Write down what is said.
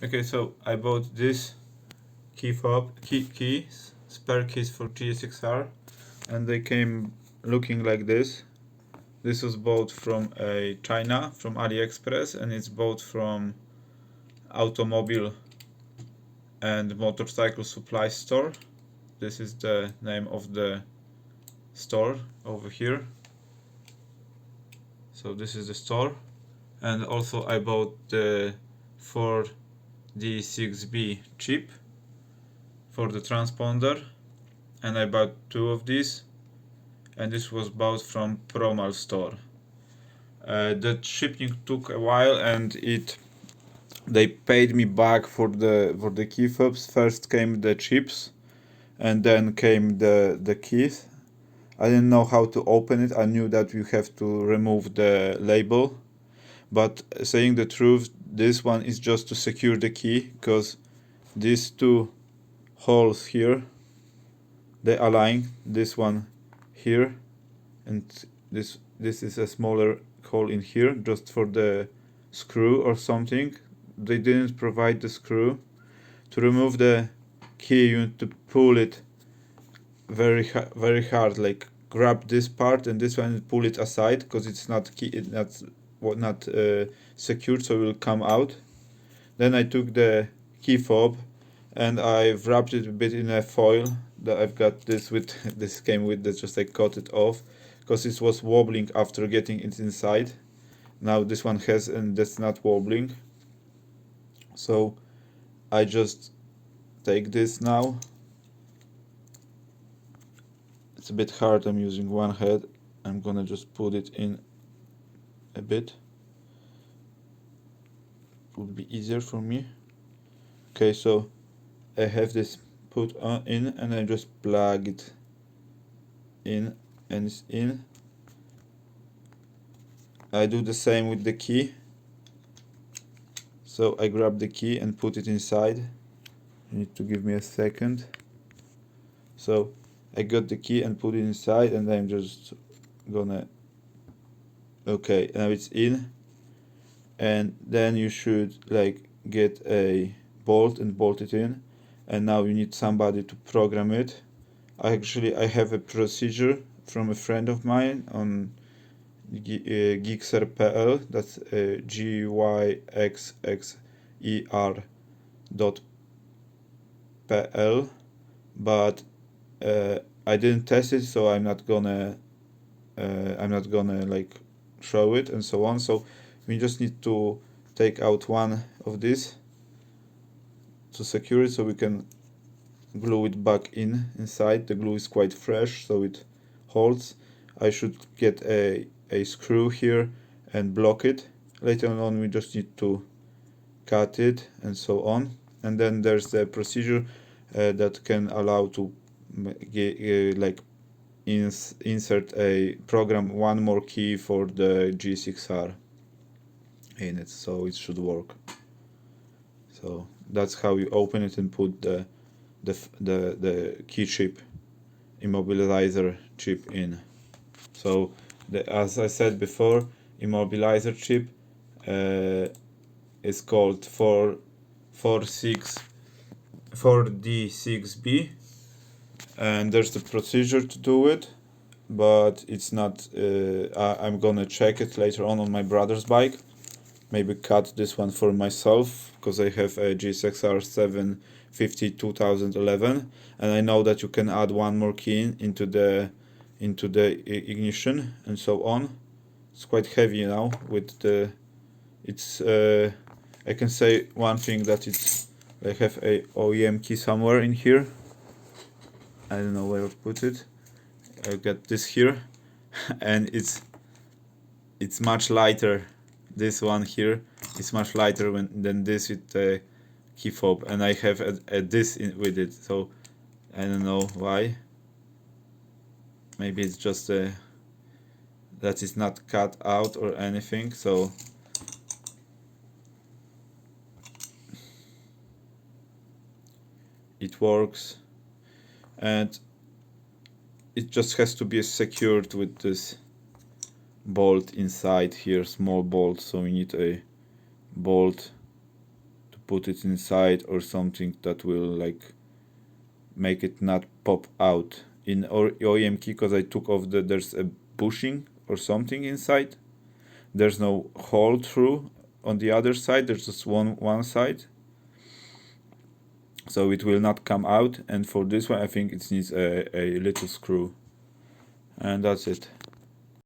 Okay, so I bought this spare keys for GSXR, and they came looking like this. This was bought from China, from Aliexpress, and it's bought from automobile and motorcycle supply store. This is the name of the store over here. So this is the store, and also I bought the 4D6B chip for the transponder, and I bought two of these, and this was bought from Promal store. The shipping took a while, and they paid me back for the key fobs. First came the chips, and then came the keys. I didn't know how to open it. I knew that you have to remove the label, but saying the truth, this one is just to secure the key, because these two holes here, they align. This one here, and this is a smaller hole in here just for the screw or something. They didn't provide the screw. To remove the key, you need to pull it very hard, like grab this part and this one and pull it aside, because it's not secured, so it will come out. Then I took the key fob and I've wrapped it a bit in a foil that I've got this with. This came with this, just like cut it off because it was wobbling after getting it inside. Now this one has, and that's not wobbling. So I just take this now. It's a bit hard, I'm using one hand. I'm gonna just put it in a bit. It would be easier for me. Okay, so I have this put on in, and I just plug it in, and it's in. I do the same with the key. So I grab the key and put it inside. You need to give me a second. So I got the key and put it inside, and I'm just gonna, okay, now it's in. And then you should like get a bolt and bolt it in, and now you need somebody to program it. I have a procedure from a friend of mine on Gixer.pl. That's GYXXER.pl, but I didn't test it, so I'm not gonna like show it and so on. So we just need to take out one of these to secure it, so we can glue it back inside. The glue is quite fresh, so it holds. I should get a screw here and block it. Later on we just need to cut it and so on. And then there's the procedure that can allow to like insert a program one more key for the G6R in it, so it should work. So that's how you open it and put the key chip, immobilizer chip in. So as I said before, immobilizer chip is called 4D6B, and there's the procedure to do it, but it's not. I'm gonna check it later on my brother's bike. Maybe cut this one for myself, because I have a GSXR 750 2011, and I know that you can add one more key into the ignition and so on. It's quite heavy now with the. It's I can say one thing, that I have a OEM key somewhere in here. I don't know where to put it. I got this here, and it's much lighter. This one here is much lighter than this with the key fob, and I have this with it, so I don't know why. Maybe it's just that it's not cut out or anything, so it works, and it just has to be secured with this bolt inside here, small bolt, so we need a bolt to put it inside or something that will like make it not pop out. In OEM key, because I took off there's a bushing or something inside. There's no hole through on the other side, there's just one side, so it will not come out. And for this one I think it needs a little screw, and that's it.